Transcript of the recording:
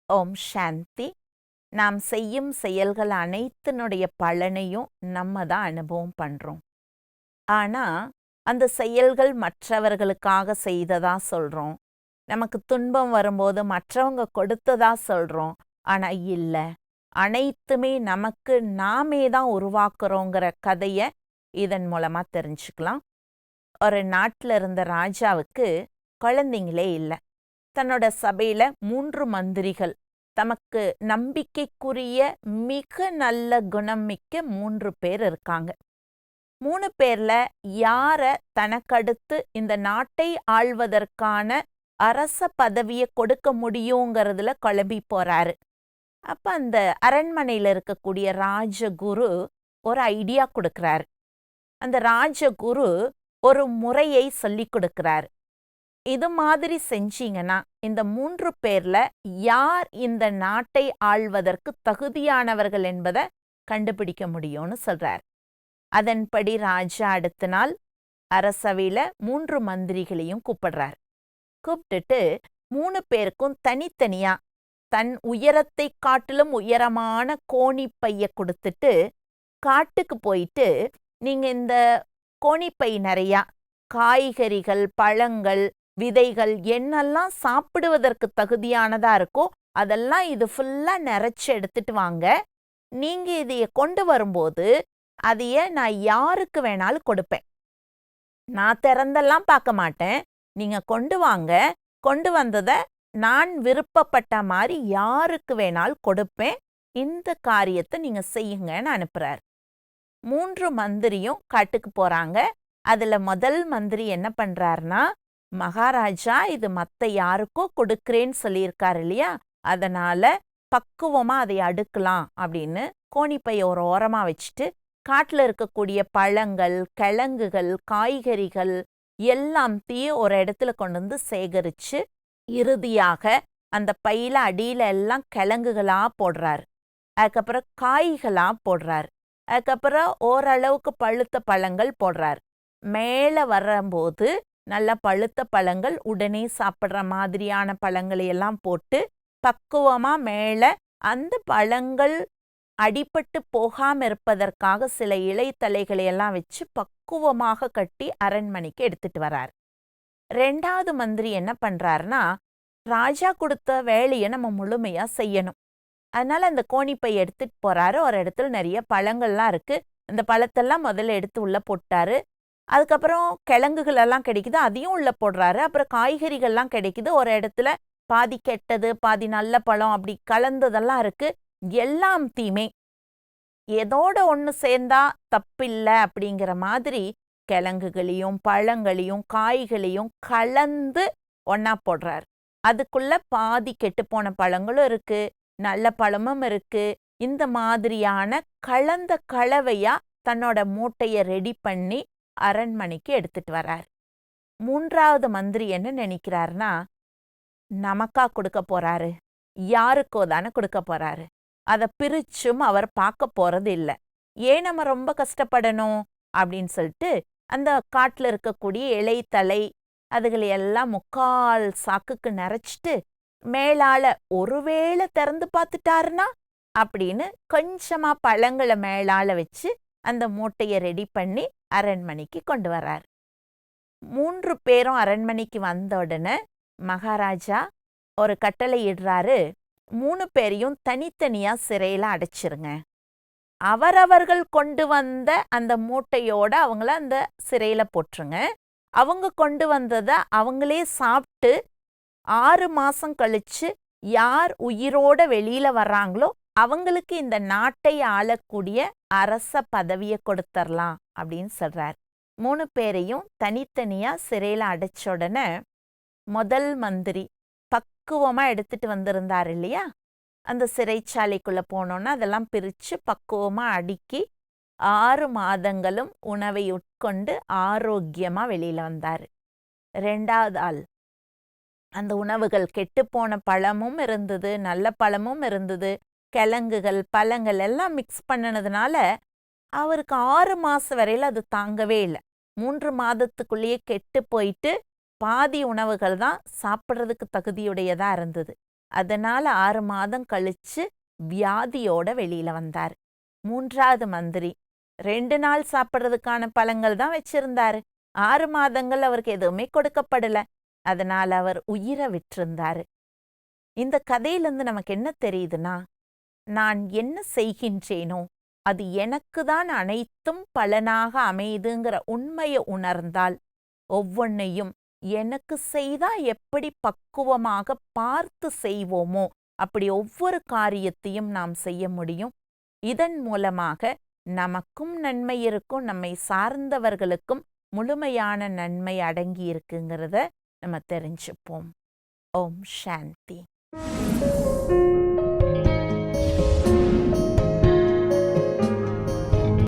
ஓம் சாந்தி. நாம் செய்யும் செயல்கள் அனைத்தினுடைய பலனையும் நம்ம தான் அனுபவம் பண்றோம். ஆனா அந்த செயல்கள் மற்றவர்களுக்காக செய்ததா சொல்றோம். நமக்கு துன்பம் வரும்போது மற்றவங்க கொடுத்ததா சொல்றோம். ஆனா இல்ல, அனைத்துமே நமக்கு நாமே தான் உருவாக்குறோங்கிற கதைய இதன் மூலமா தெரிஞ்சுக்கலாம். ஒரு நாட்டில் இருந்த ராஜாவுக்கு குழந்தைங்களே இல்லை. தன்னோட சபையில 3 மந்திரிகள், தமக்கு நம்பிக்கைக்குரிய மிக நல்ல குணம் மிக்க 3 பேர் இருக்காங்க. 3 பேர்ல யார தனக்கடுத்து இந்த நாட்டை ஆள்வதற்கான அரச பதவியை கொடுக்க முடியுங்கிறதுல குழம்பி போறாரு. அப்ப அந்த அரண்மனையில இருக்கக்கூடிய ராஜகுரு ஒரு ஐடியா கொடுக்கிறாரு. அந்த ராஜகுரு ஒரு முறையை சொல்லி கொடுக்கிறாரு. இது மாதிரி செஞ்சீங்கன்னா இந்த 3 பேர்ல யார் இந்த நாட்டை ஆள்வதற்கு தகுதியானவர்கள் என்பதை கண்டுபிடிக்க முடியும்னு சொல்றார். அதன்படி ராஜா அடுத்த நாள் அரசவையில 3 மந்திரிகளையும் கூப்பிடுறார். கூப்பிட்டுட்டு 3 பேருக்கும் தனித்தனியா தன் உயரத்தை காட்டிலும் உயரமான கோணிப்பைய கொடுத்துட்டு, காட்டுக்கு போயிட்டு நீங்க இந்த கோணிப்பை நிறையா காய்கறிகள், பழங்கள், விதைகள் என்னெல்லாம் சாப்பிடுவதற்கு தகுதியானதா இருக்கோ அதெல்லாம் இது ஃபுல்லா நிறைச்சு எடுத்துட்டு வாங்க. நீங்க இதைய கொண்டு வரும்போது அதைய நான் யாருக்கு வேணாலும் கொடுப்பேன். நான் திறந்தெல்லாம் பார்க்க மாட்டேன். நீங்க கொண்டு வாங்க. கொண்டு வந்ததை நான் விருப்பப்பட்ட மாதிரி யாருக்கு வேணாலும் கொடுப்பேன். இந்த காரியத்தை நீங்க செய்யுங்கன்னு அனுப்புறார். 3 மந்திரியும் காட்டுக்கு போறாங்க. அதுல முதல் மந்திரி என்ன பண்றாருன்னா, மகாராஜா இது மத்த யாருக்கோ கொடுக்கிறேன்னு சொல்லியிருக்காரு இல்லையா, அதனால பக்குவமா அதை அடுக்கலாம் அப்படின்னு கோணிப்பைய ஒரு ஓரமா வச்சுட்டு, காட்டுல இருக்கக்கூடிய பழங்கள், கிழங்குகள், காய்கறிகள் எல்லாத்தையும் ஒரு இடத்துல கொண்டு வந்து சேகரிச்சு, இறுதியாக அந்த பையில அடியில எல்லாம் கிழங்குகளா போடுறாரு. அதுக்கப்புறம் காய்களா போடுறாரு. அதுக்கப்புறம் ஓரளவுக்கு பழுத்த பழங்கள் போடுறார். மேல வரும்போது நல்ல பழுத்த பழங்கள், உடனே சாப்பிட்ற மாதிரியான பழங்களை எல்லாம் போட்டு பக்குவமா மேல அந்த பழங்கள் அடிபட்டு போகாம இருப்பதற்காக சில இலைத்தலைகளை எல்லாம் வச்சு பக்குவமாக கட்டி அரண்மனைக்கு எடுத்துட்டு வரார். 2வது மந்திரி என்ன பண்றாருன்னா, ராஜா கொடுத்த வேலையை நம்ம முழுமையா செய்யணும். அதனால அந்த கோணிப்பை எடுத்துட்டு போறாரு. ஒரு இடத்துல நிறைய பழங்கள்லாம் இருக்கு. அந்த பழத்தெல்லாம் முதல்ல எடுத்து உள்ள போட்டாரு. அதுக்கப்புறம் கிழங்குகள் எல்லாம் கிடைக்குது, அதையும் உள்ள போடுறாரு. அப்புறம் காய்கறிகள்லாம் கிடைக்குது. ஒரு இடத்துல பாதி கெட்டது, பாதி நல்ல பழம், அப்படி கலந்ததெல்லாம் இருக்கு. எல்லாத்தையுமே ஏதோட ஒன்று சேர்ந்தா தப்பில்ல அப்படிங்கிற மாதிரி கிழங்குகளையும் பழங்களையும் காய்களையும் கலந்து ஒன்னா போடுறாரு. அதுக்குள்ள பாதி கெட்டுப்போன பழங்களும் இருக்கு, நல்ல பழமும் இருக்கு. இந்த மாதிரியான கலந்த கலவையா தன்னோட மூட்டைய ரெடி பண்ணி அரண்மனைக்கு எடுத்துட்டு வரார். 3வது மந்திரி என்ன நினைக்கிறாருன்னா, நமக்கா கொடுக்க போறாரு, யாருக்கோ தானே கொடுக்க போறாரு. அதை பிரிச்சும் அவர் பார்க்க போறது இல்லை. ஏன் நம்ம ரொம்ப கஷ்டப்படணும் அப்படின்னு சொல்லிட்டு அந்த காட்டுல இருக்கக்கூடிய இலைத்தலை அதுகளை எல்லாம் 3/4 சாக்குக்கு நிறைச்சிட்டு, மேலால ஒருவேளை திறந்து பார்த்துட்டாருன்னா அப்படின்னு கொஞ்சமா பழங்களை மேலால வச்சு அந்த மூட்டையை ரெடி பண்ணி அரண்மனைக்கு கொண்டு வர்றார். 3 பேரும் அரண்மனைக்கு வந்த உடனே மகாராஜா ஒரு கட்டளை இடுறாரு. 3 பேரையும் தனித்தனியா சிறையில அடைச்சிருங்க. அவரவர்கள் கொண்டு வந்த அந்த மூட்டையோட அவங்கள அந்த சிறையில போட்டுருங்க. அவங்க கொண்டு வந்ததை அவங்களே சாப்பிட்டு 6 மாசம் கழிச்சு யார் உயிரோட வெளியில வர்றாங்களோ அவங்களுக்கு இந்த நாட்டை ஆளக்கூடிய அரச பதவியை கொடுத்துடலாம் அப்படின்னு சொல்றார். 3 பேரையும் தனித்தனியா சிறையில அடைச்ச உடனே முதல் மந்திரி பக்குவமா எடுத்துட்டு வந்திருந்தார் இல்லையா, அந்த சிறைச்சாலைக்குள்ள போனோன்னா அதெல்லாம் பிரிச்சு பக்குவமா அடுக்கி 6 மாதங்களும் உணவை உட்கொண்டு ஆரோக்கியமா வெளியில வந்தாரு. 2வது ஆள், அந்த உணவுகள் கெட்டுப்போன பழமும் இருந்தது, நல்ல பழமும் இருந்தது, கிழங்குகள் பழங்கள் எல்லாம் மிக்ஸ் பண்ணினதுனால அவருக்கு 6 மாசம் வரையில அது தாங்கவே இல்ல. 3 மாதத்துக்குள்ளேயே கெட்டு போயிட்டு, பாதி உணவுகள் தான் சாப்பிடுறதுக்கு தகுதியுடையதா இருந்தது. அதனால 6 மாதம் கழிச்சு வியாதியோட வெளியில வந்தாரு. 3வது மந்திரி 2 நாள் சாப்பிடுறதுக்கான பழங்கள் தான் வச்சிருந்தாரு. 6 மாதங்கள் அவருக்கு எதுவுமே கொடுக்கப்படல. அதனால அவர் உயிரை விட்டிருந்தாரு. இந்த கதையிலிருந்து நமக்கு என்ன தெரியுதுன்னா, நான் என்ன செய்கின்றேனோ அது எனக்கு தான் அனைத்தும் பலனாக அமையுதுங்கிற உண்மையை உணர்ந்தால், ஒவ்வொன்னையும் எனக்கு செய்தா எப்படி பக்குவமாக பார்த்து செய்வோமோ அப்படி ஒவ்வொரு காரியத்தையும் நாம் செய்ய முடியும். இதன் மூலமாக நமக்கும் நன்மை இருக்கும், நம்மை சார்ந்தவர்களுக்கும் முழுமையான நன்மை அடங்கி இருக்குங்கிறத நம்ம தெரிஞ்சுப்போம். ஓம் சாந்தி.